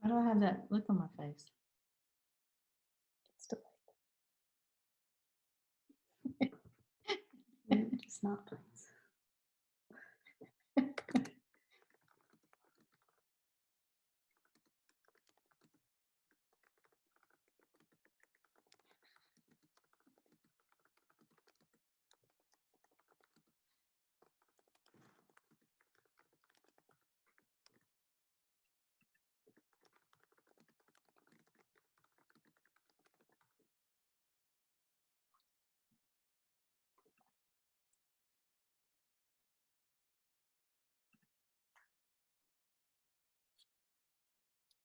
Why do I have that look on my face? It's delayed. Just not please.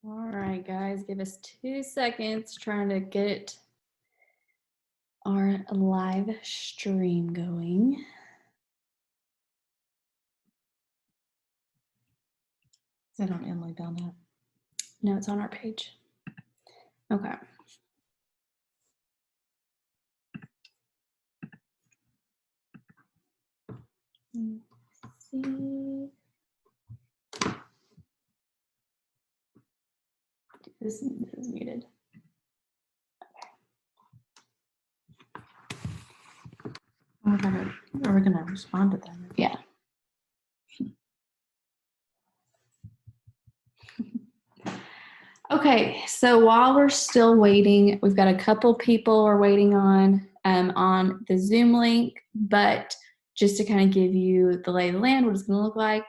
All right, guys, give us 2 seconds trying to get our live stream going. Is that on Emily Belknap? No, it's on our page. Okay. Let's see. This is muted. Are we gonna respond to them? Yeah. Okay, so while we're still waiting, we've got a couple people we're waiting on the Zoom link, but just to kind of give you the lay of the land, what it's going to look like,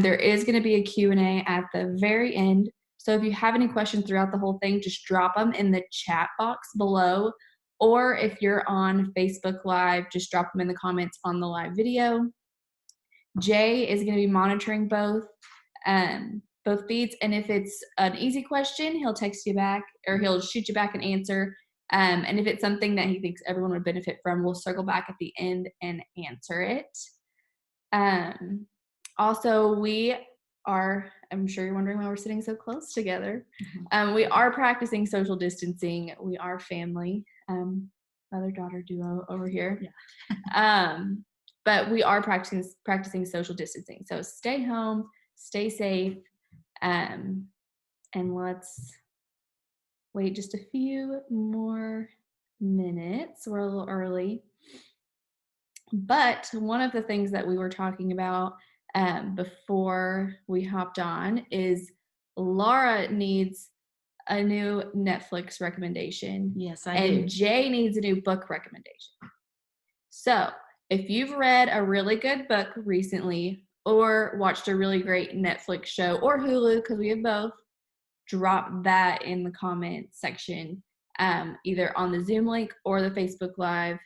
there is going to be a Q&A at the very end. So if you have any questions throughout the whole thing, just drop them in the chat box below, or if you're on Facebook Live, just drop them in the comments on the live video. Jay is going to be monitoring both feeds, and if it's an easy question, he'll text you back, or he'll shoot you back an answer. And if it's something that he thinks everyone would benefit from, we'll circle back at the end and answer it. Also, we are, I'm sure you're wondering why we're sitting so close together. We are practicing social distancing. We are family, mother-daughter duo over here. Yeah. But we are practicing social distancing. So stay home, stay safe, and let's wait just a few more minutes. We're a little early. But one of the things that we were talking about before we hopped on is Laura needs a new Netflix recommendation. Yes, I do. And Jay needs a new book recommendation. So if you've read a really good book recently or watched a really great Netflix show or Hulu, because we have both, drop that in the comment section, either on the Zoom link or the Facebook Live,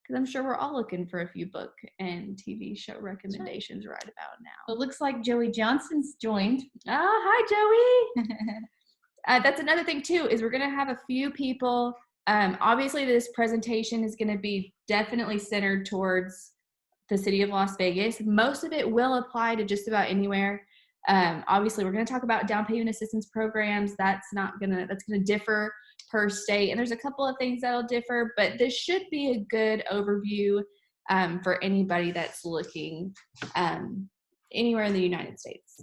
because I'm sure we're all looking for a few book and TV show recommendations right about now. It looks like Joey Johnson's joined. Hi, Joey. That's another thing, too, is we're going to have a few people. Obviously, this presentation is going to be definitely centered towards the city of Las Vegas. Most of it will apply to just about anywhere. Obviously, we're going to talk about down payment assistance programs. That's going to differ per state. And there's a couple of things that'll differ, but this should be a good overview for anybody that's looking anywhere in the United States.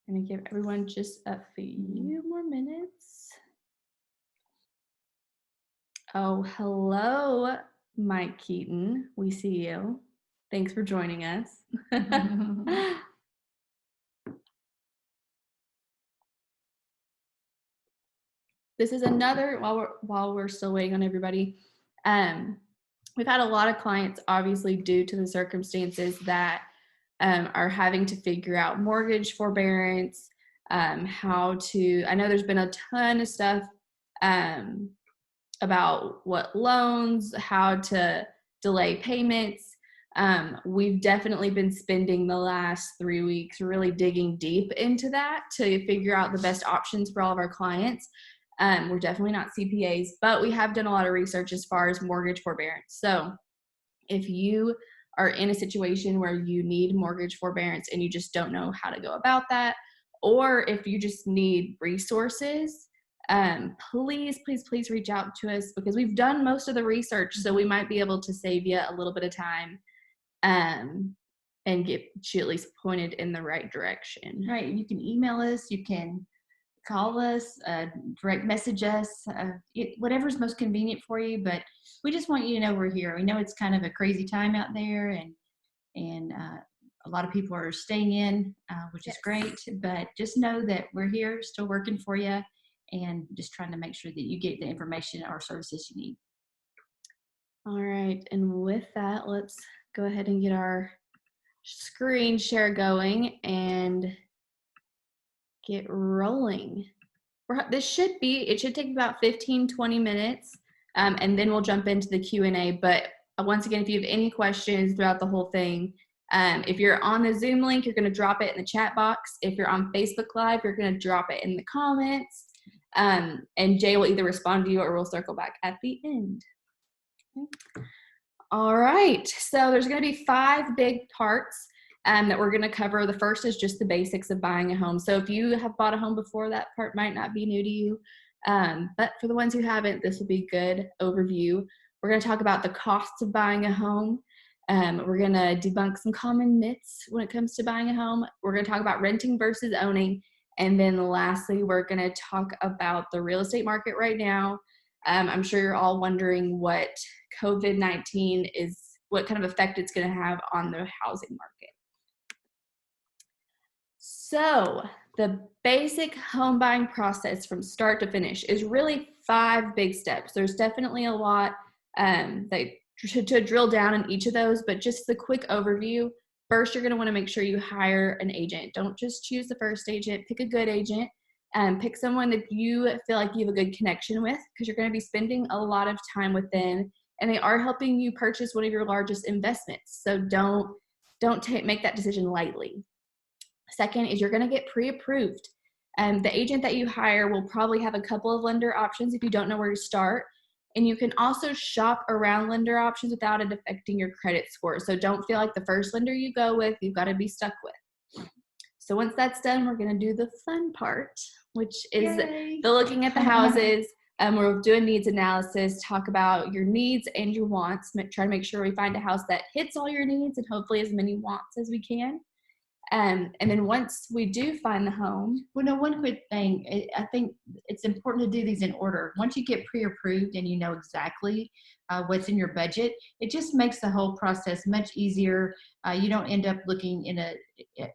I'm going to give everyone just a few more minutes. Oh, hello, Mike Keaton. We see you. Thanks for joining us. This is another, while we're still waiting on everybody, we've had a lot of clients, obviously, due to the circumstances that are having to figure out mortgage forbearance, I know there's been a ton of stuff about what loans, how to delay payments. We've definitely been spending the last 3 weeks really digging deep into that to figure out the best options for all of our clients. We're definitely not CPAs, but we have done a lot of research as far as mortgage forbearance. So if you are in a situation where you need mortgage forbearance and you just don't know how to go about that, or if you just need resources, please reach out to us, because we've done most of the research, so we might be able to save you a little bit of time. And and get you at least pointed in the right direction. Right. You can email us. You can call us, direct message us, whatever's most convenient for you. But we just want you to know we're here. We know it's kind of a crazy time out there, and a lot of people are staying in, which is great. But just know that we're here, still working for you, and just trying to make sure that you get the information or services you need. All right, and with that, let's go ahead and get our screen share going and get rolling. It should take about 15-20 minutes, and then we'll jump into the Q&A. But once again, if you have any questions throughout the whole thing, if you're on the Zoom link, you're going to drop it in the chat box. If you're on Facebook Live, you're going to drop it in the comments, and Jay will either respond to you or we'll circle back at the end. Okay. All right, so there's going to be 5 big parts that we're going to cover. The first is just the basics of buying a home. So if you have bought a home before, that part might not be new to you. But for the ones who haven't, this will be a good overview. We're going to talk about the costs of buying a home. We're going to debunk some common myths when it comes to buying a home. We're going to talk about renting versus owning. And then lastly, we're going to talk about the real estate market right now. I'm sure you're all wondering what COVID-19 is, what kind of effect it's going to have on the housing market. So the basic home buying process from start to finish is really 5 big steps. There's definitely a lot to drill down in each of those, but just the quick overview. First, you're going to want to make sure you hire an agent. Don't just choose the first agent. Pick a good agent. Pick someone that you feel like you have a good connection with, because you're going to be spending a lot of time with them, and they are helping you purchase one of your largest investments. So don't make that decision lightly. Second is you're going to get pre-approved. The agent that you hire will probably have a couple of lender options if you don't know where to start. And you can also shop around lender options without it affecting your credit score. So don't feel like the first lender you go with, you've got to be stuck with. So once that's done, we're going to do the fun part, which is the looking at the houses. We'll do a needs analysis, talk about your needs and your wants, try to make sure we find a house that hits all your needs and hopefully as many wants as we can. And then once we do find the home. Well, no, one quick thing. I think it's important to do these in order. Once you get pre-approved and you know exactly what's in your budget, it just makes the whole process much easier. You don't end up looking in an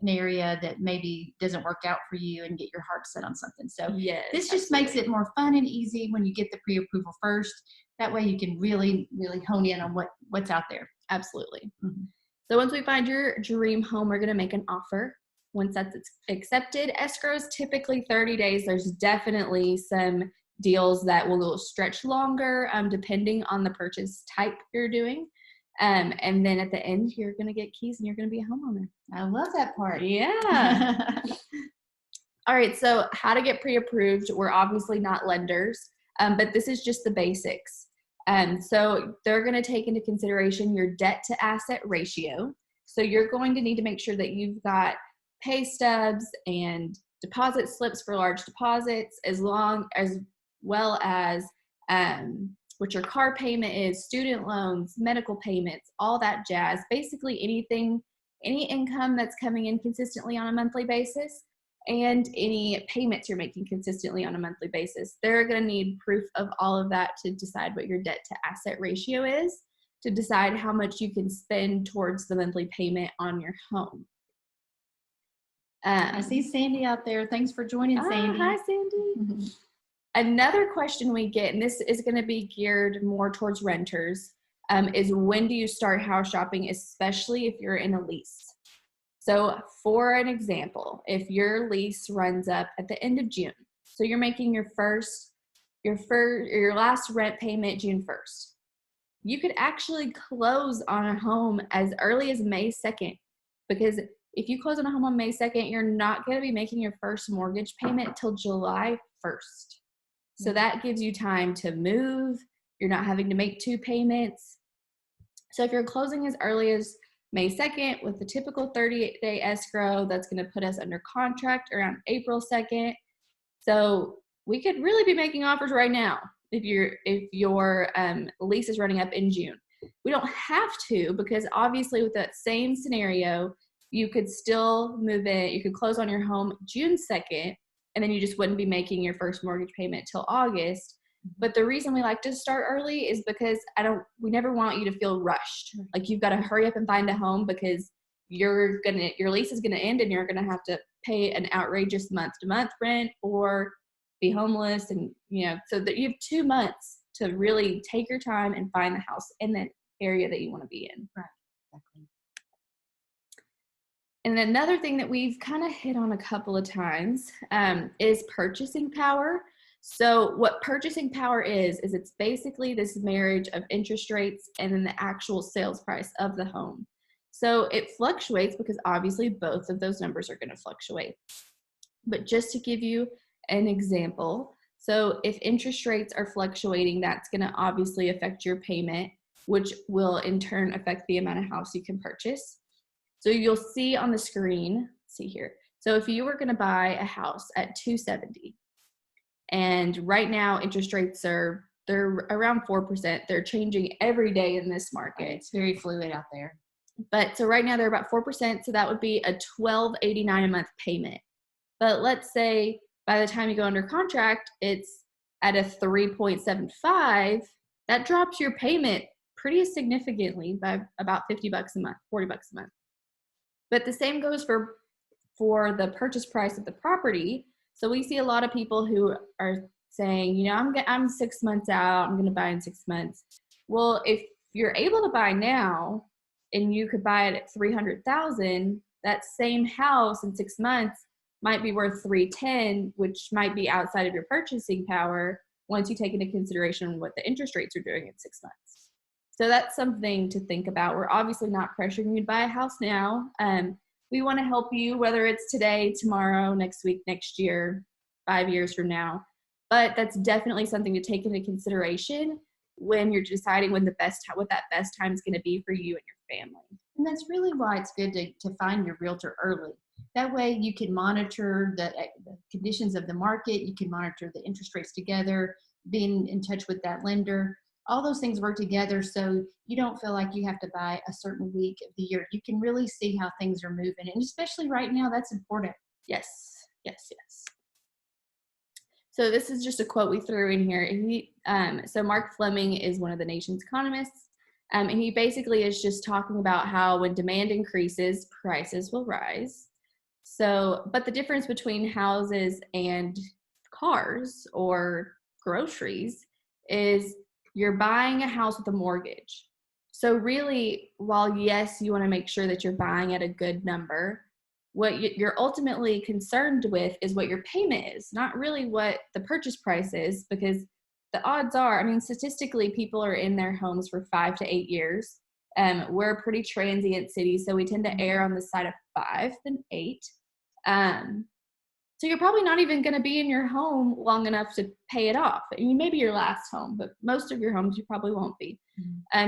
area that maybe doesn't work out for you and get your heart set on something. So yes, this just makes it more fun and easy when you get the pre-approval first. That way you can really, really hone in on what's out there. Absolutely. Mm-hmm. So once we find your dream home, we're going to make an offer. Once that's accepted, escrow is typically 30 days. There's definitely some deals that will stretch longer depending on the purchase type you're doing. And then at the end, you're going to get keys and you're going to be a homeowner. I love that part. Yeah. All right. So how to get pre-approved. We're obviously not lenders, but this is just the basics. So they're going to take into consideration your debt to asset ratio. So you're going to need to make sure that you've got pay stubs and deposit slips for large deposits, as well as what your car payment is, student loans, medical payments, all that jazz. Basically any income that's coming in consistently on a monthly basis, and any payments you're making consistently on a monthly basis. They're going to need proof of all of that to decide what your debt to asset ratio is, to decide how much you can spend towards the monthly payment on your home. I see Sandy out there. Thanks for joining, Sandy. Hi, Sandy. Mm-hmm. Another question we get, and this is going to be geared more towards renters, is when do you start house shopping, especially if you're in a lease? So for an example, if your lease runs up at the end of June, so you're making your last rent payment June 1st, you could actually close on a home as early as May 2nd, because if you close on a home on May 2nd, you're not going to be making your first mortgage payment till July 1st. So that gives you time to move. You're not having to make 2 payments. So if you're closing as early as May 2nd with the typical 38-day escrow, that's going to put us under contract around April 2nd. So we could really be making offers right now if your lease is running up in June. We don't have to, because obviously with that same scenario, you could still move in, you could close on your home June 2nd, and then you just wouldn't be making your first mortgage payment till August. But the reason we like to start early is because we never want you to feel rushed. Like you've got to hurry up and find a home because your lease is gonna end and you're gonna have to pay an outrageous month-to-month rent or be homeless, and so that you have 2 months to really take your time and find the house in the area that you want to be in. Right. Exactly. And another thing that we've kind of hit on a couple of times is purchasing power. So what purchasing power is it's basically this marriage of interest rates and then the actual sales price of the home. So it fluctuates because obviously both of those numbers are going to fluctuate. But just to give you an example, so if interest rates are fluctuating, that's going to obviously affect your payment, which will in turn affect the amount of house you can purchase. So you'll see on the screen, see here. So if you were going to buy a house at $270, and right now interest rates they're around 4%. They're changing every day in this market. It's very fluid out there. But so right now they're about 4%. So that would be a $1,289 a month payment. But let's say by the time you go under contract, it's at a 3.75. That drops your payment pretty significantly by about $50 a month, $40 a month. But the same goes for the purchase price of the property. So we see a lot of people who are saying, I'm 6 months out, I'm going to buy in 6 months. Well, if you're able to buy now and you could buy it at $300,000, that same house in 6 months might be worth $310,000, which might be outside of your purchasing power once you take into consideration what the interest rates are doing in 6 months. So that's something to think about. We're obviously not pressuring you to buy a house now. We want to help you, whether it's today, tomorrow, next week, next year, 5 years from now. But that's definitely something to take into consideration when you're deciding what that best time is going to be for you and your family. And that's really why it's good to find your realtor early. That way you can monitor the conditions of the market. You can monitor the interest rates together, being in touch with that lender. All those things work together so you don't feel like you have to buy a certain week of the year. You can really see how things are moving. And especially right now, that's important. Yes. So this is just a quote we threw in here. So Mark Fleming is one of the nation's economists. And he basically is just talking about how when demand increases, prices will rise. So, but the difference between houses and cars or groceries is you're buying a house with a mortgage. So really, while yes, you want to make sure that you're buying at a good number, what you're ultimately concerned with is what your payment is, not really what the purchase price is, because the odds are, statistically, people are in their homes for 5 to 8 years. We're a pretty transient city, so we tend to err on the side of 5 than 8. So you're probably not even going to be in your home long enough to pay it off. Maybe your last home, but most of your homes you probably won't be.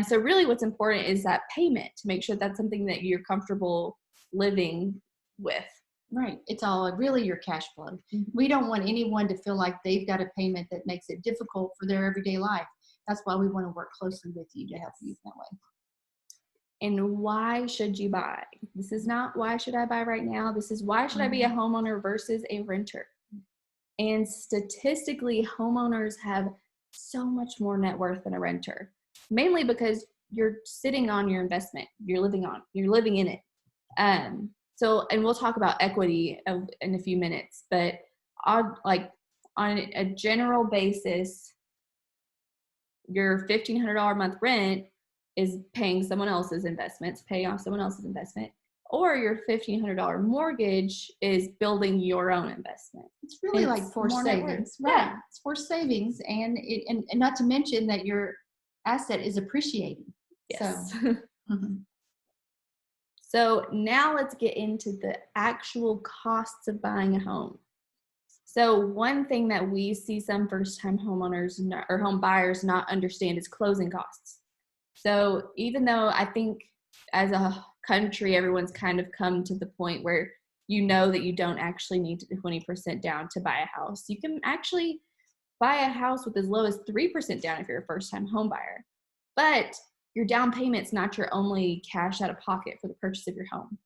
So really what's important is that payment, to make sure that's something that you're comfortable living with. Right. It's all really your cash flow. We don't want anyone to feel like they've got a payment that makes it difficult for their everyday life. That's why we want to work closely with you to help you that way. And why should you buy? This is not why should I buy right now. This is why should I be a homeowner versus a renter. And statistically, homeowners have so much more net worth than a renter, mainly because you're sitting on your investment. You're living in it. And we'll talk about equity in a few minutes, but on a general basis, your $1,500 a month rent is paying someone else's investments, paying off someone else's investment, or your $1,500 mortgage is building your own investment. It's really like forced savings, right? Yeah. It's forced savings, and not to mention that your asset is appreciating. Yes. So. So now let's get into the actual costs of buying a home. So one thing that we see some first-time homeowners or home buyers not understand is closing costs. So even though I think as a country, everyone's kind of come to the point where that you don't actually need 20% down to buy a house. You can actually buy a house with as low as 3% down if you're a first-time home buyer. But your down payment's not your only cash out of pocket for the purchase of your home.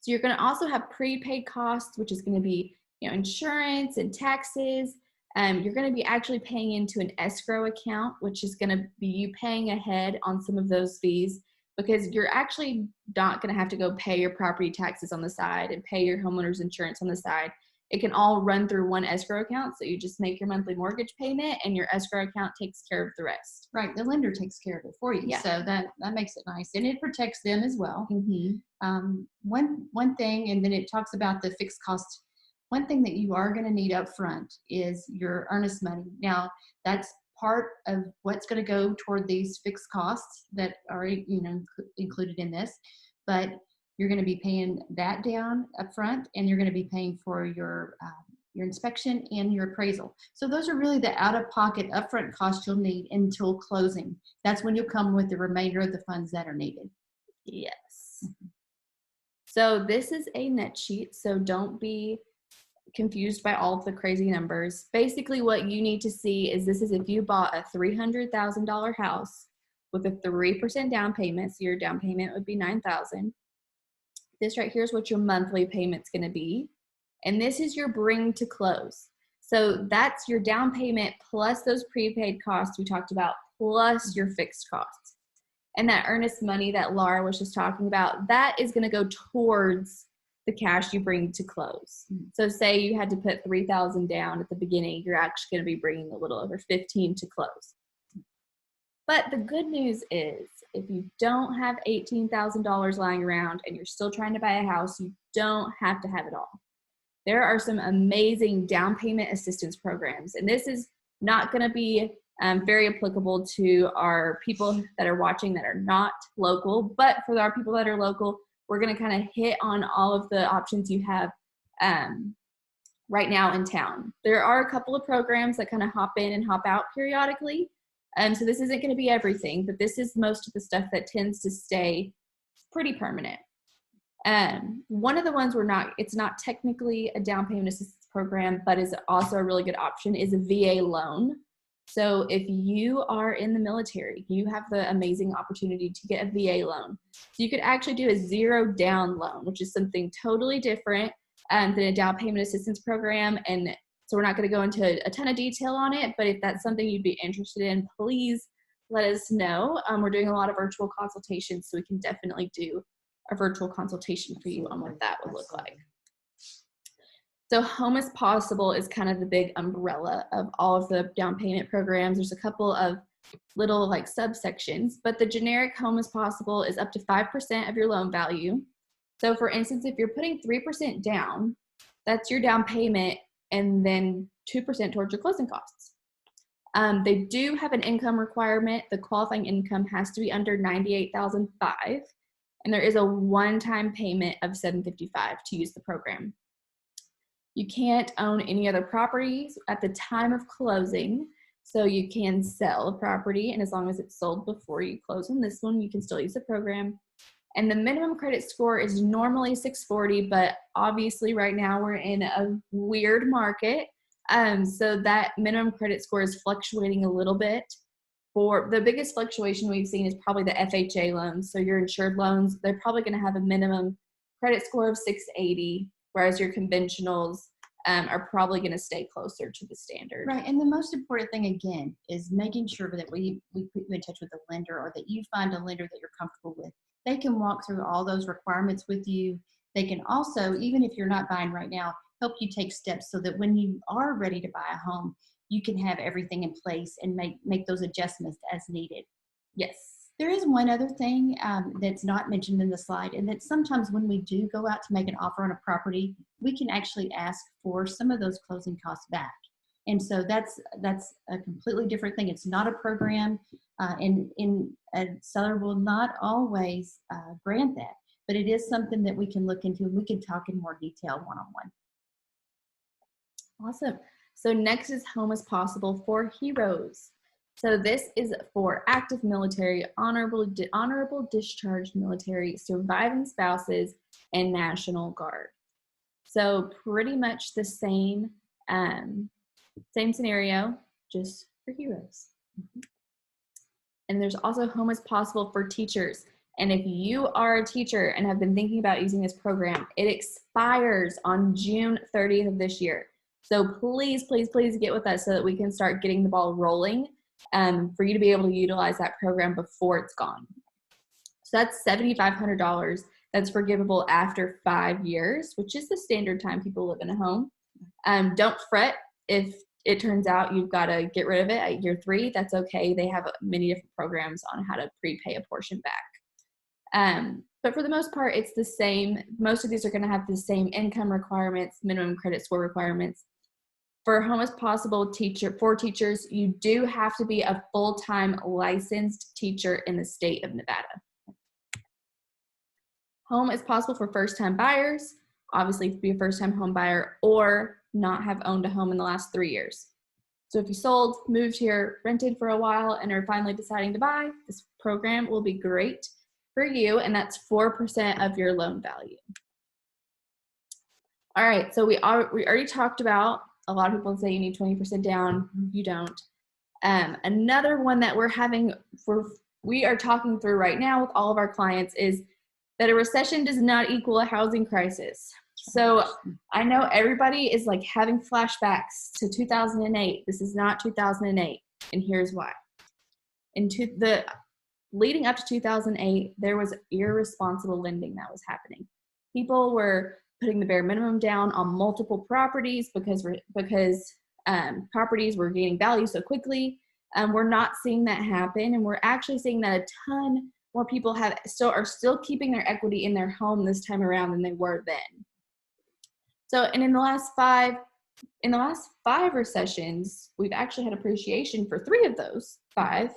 So you're going to also have prepaid costs, which is going to be, insurance and taxes. You're going to be actually paying into an escrow account, which is going to be you paying ahead on some of those fees, because you're actually not going to have to go pay your property taxes on the side and pay your homeowner's insurance on the side. It can all run through one escrow account. So you just make your monthly mortgage payment and your escrow account takes care of the rest. Right. The lender takes care of it for you. Yeah. So that makes it nice. And it protects them as well. Mm-hmm. One thing, and then it talks about the fixed cost. One thing that you are going to need up front is your earnest money. Now, that's part of what's going to go toward these fixed costs that are, included in this. But you're going to be paying that down up front, and you're going to be paying for your inspection and your appraisal. So those are really the out-of-pocket upfront costs you'll need until closing. That's when you'll come with the remainder of the funds that are needed. Yes. So this is a net sheet, so don't be confused by all of the crazy numbers. Basically, what you need to see is this is if you bought a $300,000 house with a 3% down payment, so your down payment would be $9,000. This right here is what your monthly payment's going to be. And this is your bring to close. So that's your down payment plus those prepaid costs we talked about, plus your fixed costs. And that earnest money that Laura was just talking about, that is going to go towards the cash you bring to close. So say you had to put $3,000 down at the beginning, you're actually going to be bringing a little over $15,000 to close. But the good news is, if you don't have $18,000 lying around and you're still trying to buy a house, you don't have to have it all. There are some amazing down payment assistance programs, and this is not going to be very applicable to our people that are watching that are not local, but for our people that are local, we're going to kind of hit on all of the options you have right now in town. There are a couple of programs that kind of hop in and hop out periodically. So this isn't going to be everything, but this is most of the stuff that tends to stay pretty permanent. One of the ones it's not technically a down payment assistance program, but is also a really good option, is a VA loan. So if you are in the military, you have the amazing opportunity to get a VA loan. So you could actually do a zero down loan, which is something totally different than a down payment assistance program. And so we're not going to go into a ton of detail on it, but if that's something you'd be interested in, please let us know. We're doing a lot of virtual consultations, so we can definitely do a virtual consultation for you on what that would look like. So Home is Possible is kind of the big umbrella of all of the down payment programs. There's a couple of little like subsections, but the generic Home is Possible is up to 5% of your loan value. So for instance, if you're putting 3% down, that's your down payment and then 2% towards your closing costs. They do have an income requirement. The qualifying income has to be under $98,500, and there is a one-time payment of $755 to use the program. You can't own any other properties at the time of closing, so you can sell a property, and as long as it's sold before you close on this one, you can still use the program. And the minimum credit score is normally 640, but obviously right now we're in a weird market, so that minimum credit score is fluctuating a little bit. For the biggest fluctuation we've seen is probably the FHA loans. So your insured loans, they're probably going to have a minimum credit score of 680, whereas your conventionals are probably going to stay closer to the standard. Right, and the most important thing, again, is making sure that we put you in touch with a lender, or that you find a lender that you're comfortable with. They can walk through all those requirements with you. They can also, even if you're not buying right now, help you take steps so that when you are ready to buy a home, you can have everything in place and make those adjustments as needed. Yes. There is one other thing that's not mentioned in the slide, and that sometimes when we do go out to make an offer on a property, we can actually ask for some of those closing costs back. And so that's a completely different thing. It's not a program, and a seller will not always grant that, but it is something that we can look into, and we can talk in more detail one-on-one. Awesome. So next is Home is Possible for Heroes. So this is for active military, honorable discharged military, surviving spouses, and National Guard. So pretty much the same scenario, just for heroes. And there's also Home is Possible for teachers. And if you are a teacher and have been thinking about using this program, it expires on June 30th of this year. So please, please, please get with us so that we can start getting the ball rolling for you to be able to utilize that program before it's gone. So that's $7,500. That's forgivable after 5 years, which is the standard time people live in a home. Don't fret if it turns out you've got to get rid of it at year 3. That's okay. They have many different programs on how to prepay a portion back. But for the most part, it's the same. Most of these are going to have the same income requirements, minimum credit score requirements. For Home as Possible for teachers, you do have to be a full-time licensed teacher in the state of Nevada. Home is possible for first-time buyers, obviously to be a first-time home buyer, or not have owned a home in the last 3 years. So if you sold, moved here, rented for a while, and are finally deciding to buy, this program will be great for you, and that's 4% of your loan value. All right, so we already talked about, a lot of people say you need 20% down. You don't. Another one that we are talking through right now with all of our clients is that a recession does not equal a housing crisis. So I know everybody is like having flashbacks to 2008. This is not 2008, and here's why. Leading up to 2008, there was irresponsible lending that was happening. People were putting the bare minimum down on multiple properties because properties were gaining value so quickly. We're not seeing that happen, and we're actually seeing that a ton more people are still keeping their equity in their home this time around than they were then. So, and in the last five recessions, we've actually had appreciation for 3 of those 5.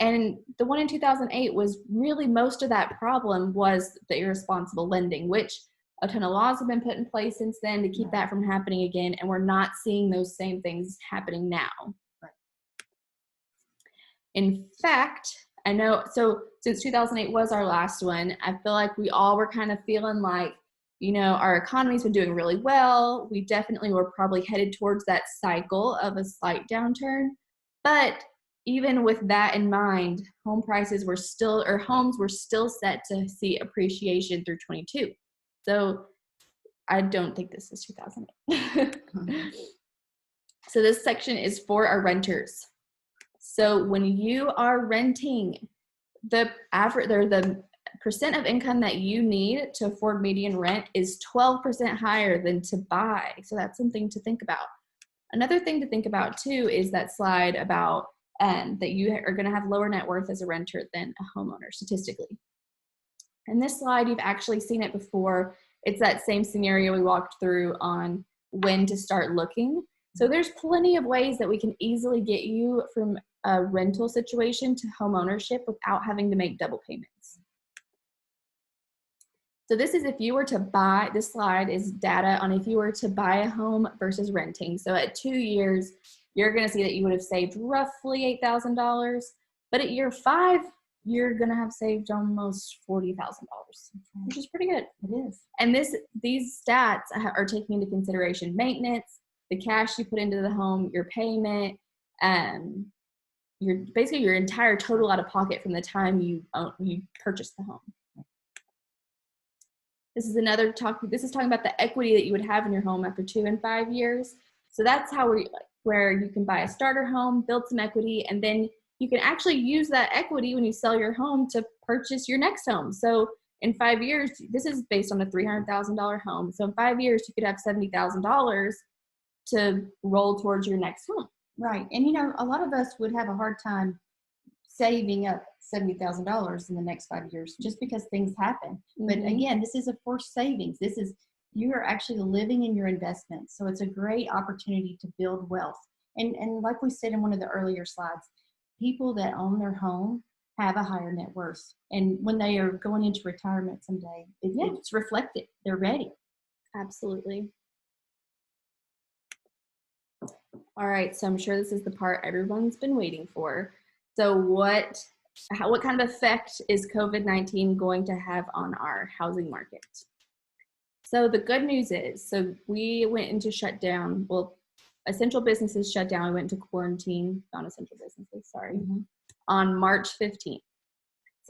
And the one in 2008 was really, most of that problem was the irresponsible lending, which a ton of laws have been put in place since then to keep that from happening again. And we're not seeing those same things happening now. Right. In fact, I know, so since 2008 was our last one, I feel like we all were kind of feeling like, you know, our economy's been doing really well. We definitely were probably headed towards that cycle of a slight downturn. But even with that in mind, homes were still set to see appreciation through 22. So I don't think this is 2008. So this section is for our renters. So when you are renting, the percent of income that you need to afford median rent is 12% higher than to buy. So that's something to think about. Another thing to think about too is that slide about that you are going to have lower net worth as a renter than a homeowner statistically. And this slide, you've actually seen it before. It's that same scenario we walked through on when to start looking. So there's plenty of ways that we can easily get you from a rental situation to home ownership without having to make double payments. So this is if you were to buy, this slide is data on if you were to buy a home versus renting. So at 2 years, you're going to see that you would have saved roughly $8,000. But at year 5, you're going to have saved almost $40,000, which is pretty good. It is. And these stats are taking into consideration maintenance, the cash you put into the home, your payment, your entire total out of pocket from the time you purchase the home. This is talking about the equity that you would have in your home after 2 and 5 years. So that's where you can buy a starter home, build some equity, and then you can actually use that equity when you sell your home to purchase your next home. So in 5 years, this is based on a $300,000 home. So in 5 years, you could have $70,000 to roll towards your next home. Right. And, you know, a lot of us would have a hard time saving up $70,000 in the next 5 years just because things happen. Mm-hmm. But again, this is a forced savings. You are actually living in your investments. So it's a great opportunity to build wealth. And like we said in one of the earlier slides, people that own their home have a higher net worth. And when they are going into retirement someday, it's reflected. They're ready. Absolutely. All right, so I'm sure this is the part everyone's been waiting for. So what kind of effect is COVID-19 going to have on our housing market? So the good news is, so we went into shutdown. Well, essential businesses shut down. We went into quarantine, non-essential businesses, sorry, on March 15th.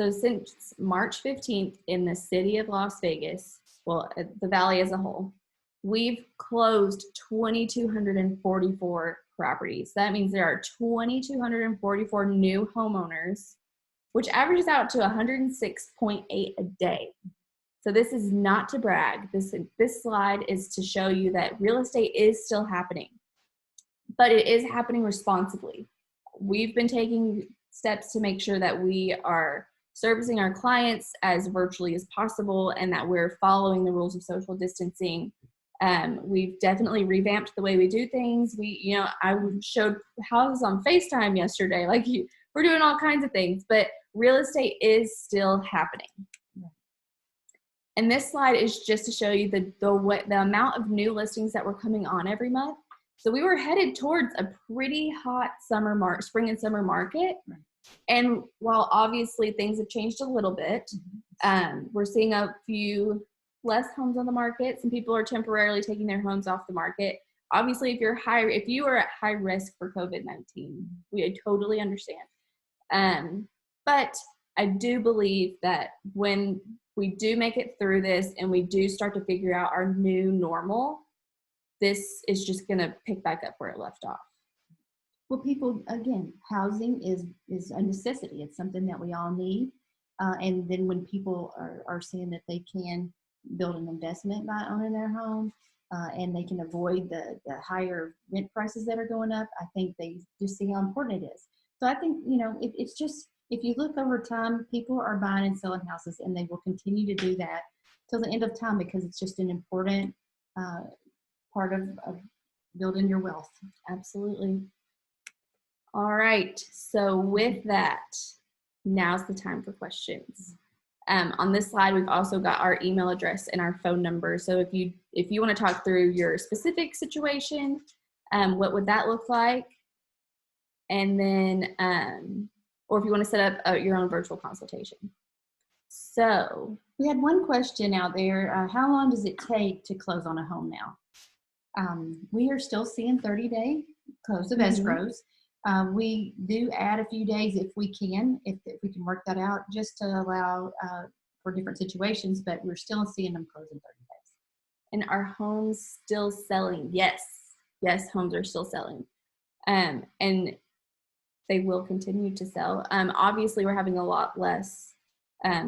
So since March 15th in the city of Las Vegas, well, the valley as a whole, we've closed 2,244 properties. That means there are 2,244 new homeowners, which averages out to 106.8 a day. So this is not to brag. This slide is to show you that real estate is still happening, but it is happening responsibly. We've been taking steps to make sure that we are servicing our clients as virtually as possible and that we're following the rules of social distancing. We've definitely revamped the way we do things. I showed houses on FaceTime yesterday. We're doing all kinds of things, but real estate is still happening. And this slide is just to show you the amount of new listings that were coming on every month. So we were headed towards a pretty hot spring and summer market. And while obviously things have changed a little bit, we're seeing a few less homes on the market. Some people are temporarily taking their homes off the market. Obviously, if you are at high risk for COVID-19, we totally understand. But I do believe that when we do make it through this and we do start to figure out our new normal, this is just going to pick back up where it left off. Well, people, again, housing is a necessity. It's something that we all need. And then when people are seeing that they can build an investment by owning their home and they can avoid the higher rent prices that are going up, I think they just see how important it is. So I think, it's just, if you look over time, people are buying and selling houses and they will continue to do that till the end of time because it's just an important part of building your wealth. Absolutely. All right, so with that, now's the time for questions. On this slide, we've also got our email address and our phone number. So if you want to talk through your specific situation, what would that look like? And then, or if you want to set up your own virtual consultation. So we had one question out there. How long does it take to close on a home now? We are still seeing 30-day close of escrows. We do add a few days if we can work that out just to allow for different situations, but we're still seeing them close in 30 days. And are homes still selling? Yes, homes are still selling. And they will continue to sell. Obviously, we're having a lot less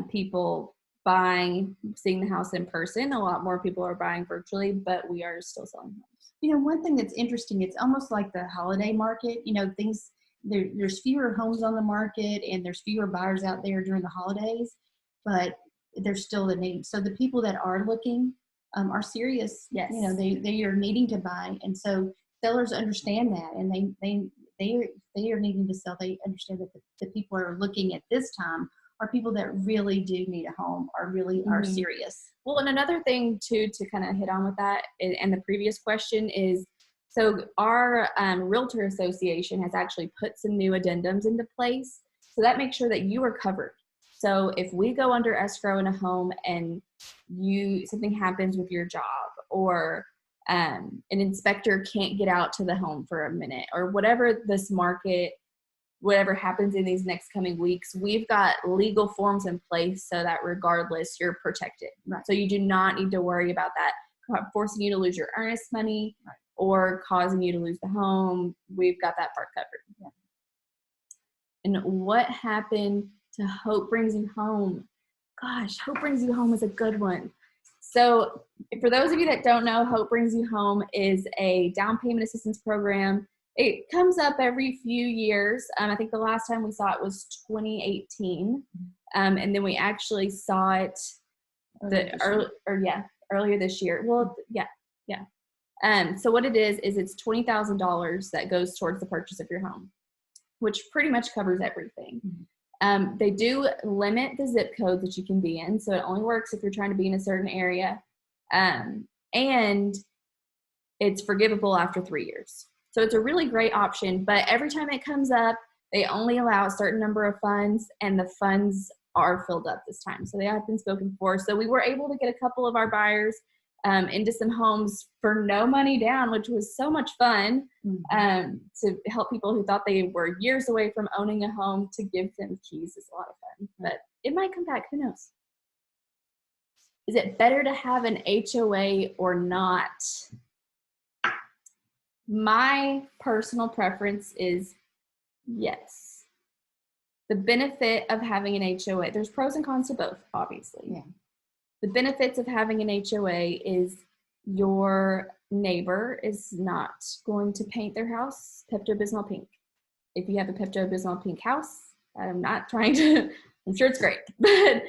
people seeing the house in person. A lot more people are buying virtually, but we are still selling homes. One thing that's interesting, it's almost like the holiday market. There's fewer homes on the market and there's fewer buyers out there during the holidays, but there's still the need. So the people that are looking are serious. Yes. They are needing to buy. And so sellers understand that and they are needing to sell. They understand that the people who are looking at this time are people that really do need a home, are serious. Well, and another thing too, to kind of hit on with that and the previous question is, so our Realtor Association has actually put some new addendums into place. So that makes sure that you are covered. So if we go under escrow in a home and something happens with your job or an inspector can't get out to the home for a minute or whatever whatever happens in these next coming weeks, we've got legal forms in place so that regardless, you're protected. Right. So you do not need to worry about that forcing you to lose your earnest money or causing you to lose the home. We've got that part covered. Yeah. And what happened to Hope Brings You Home? Gosh, Hope Brings You Home is a good one. So for those of you that don't know, Hope Brings You Home is a down payment assistance program. It comes up every few years. I think the last time we saw it was 2018. And then we actually saw it earlier this year. Well, yeah. So what it is it's $20,000 that goes towards the purchase of your home, which pretty much covers everything. They do limit the zip code that you can be in. So it only works if you're trying to be in a certain area. And it's forgivable after 3 years. So it's a really great option, but every time it comes up, they only allow a certain number of funds and the funds are filled up this time. So they have been spoken for. So we were able to get a couple of our buyers into some homes for no money down, which was so much fun, to help people who thought they were years away from owning a home. To give them keys is a lot of fun, but it might come back. Who knows? Is it better to have an HOA or not? My personal preference is yes. The benefit of having an HOA, there's pros and cons to both, obviously. Yeah. The benefits of having an HOA is your neighbor is not going to paint their house Pepto-Bismol pink. If you have a Pepto-Bismol pink house, I'm not trying to, I'm sure it's great, but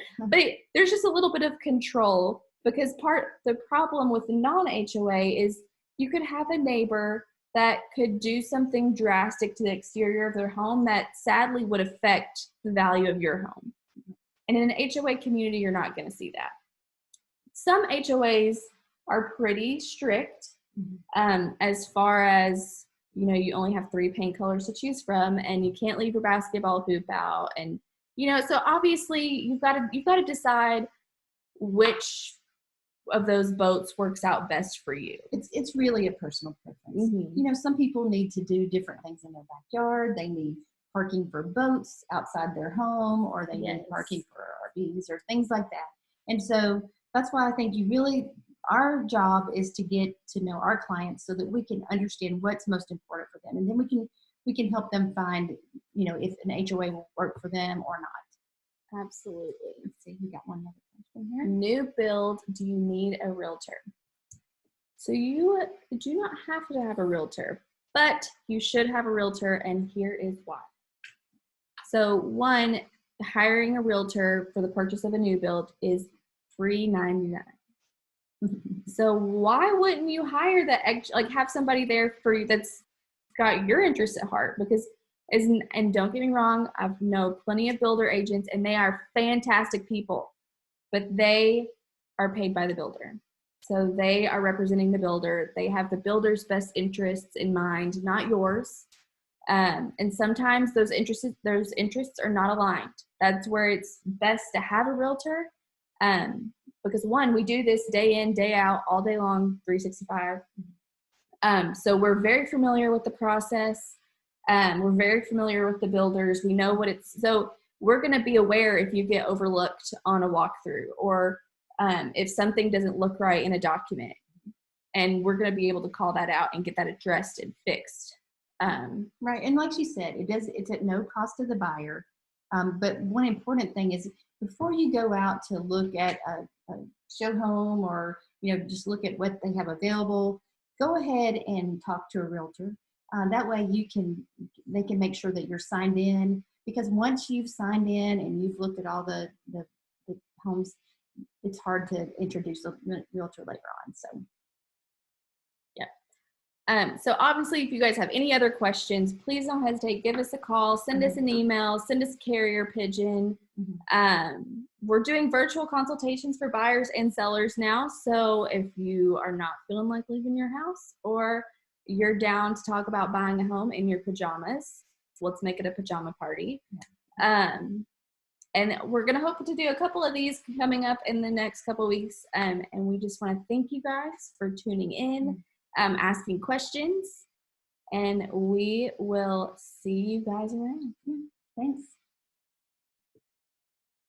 there's just a little bit of control, because the problem with non-HOA is you could have a neighbor that could do something drastic to the exterior of their home that sadly would affect the value of your home. And in an HOA community, you're not going to see that. Some HOAs are pretty strict as far as, you know, you only have 3 paint colors to choose from, and you can't leave your basketball hoop out. And, you know, so obviously you've got to decide which of those boats works out best for you. It's really a personal preference. You know, some people need to do different things in their backyard. They need parking for boats outside their home, or they need parking for RVs or things like that. And so that's why I think our job is to get to know our clients so that we can understand what's most important for them. And then we can help them find, you know, if an HOA will work for them or not. Absolutely. Let's see, we got one other question here. New build, do you need a realtor? So you do not have to have a realtor, but you should have a realtor, and here is why. So one, hiring a realtor for the purchase of a new build is $3.99. So why wouldn't you hire have somebody there for you that's got your interests at heart? Because and don't get me wrong, I've known plenty of builder agents, and they are fantastic people, but they are paid by the builder. So they are representing the builder. They have the builder's best interests in mind, not yours. And sometimes those interests are not aligned. That's where it's best to have a realtor. Because one, we do this day in, day out, all day long, 365. So we're very familiar with the process. We're very familiar with the builders. We know so we're going to be aware if you get overlooked on a walkthrough, or if something doesn't look right in a document, and we're going to be able to call that out and get that addressed and fixed. Right. And like she said, it's at no cost to the buyer. But one important thing is, before you go out to look at a show home, or, you know, just look at what they have available, go ahead and talk to a realtor. That way they can make sure that you're signed in, because once you've signed in and you've looked at all the homes, it's hard to introduce a realtor later on. So so obviously, if you guys have any other questions, please don't hesitate. Give us a call, send us an email, send us a carrier pigeon. We're doing virtual consultations for buyers and sellers now. So if you are not feeling like leaving your house, or you're down to talk about buying a home in your pajamas, let's make it a pajama party. And we're going to hope to do a couple of these coming up in the next couple of weeks. And we just want to thank you guys for tuning in. Asking questions, and we will see you guys around. Thanks.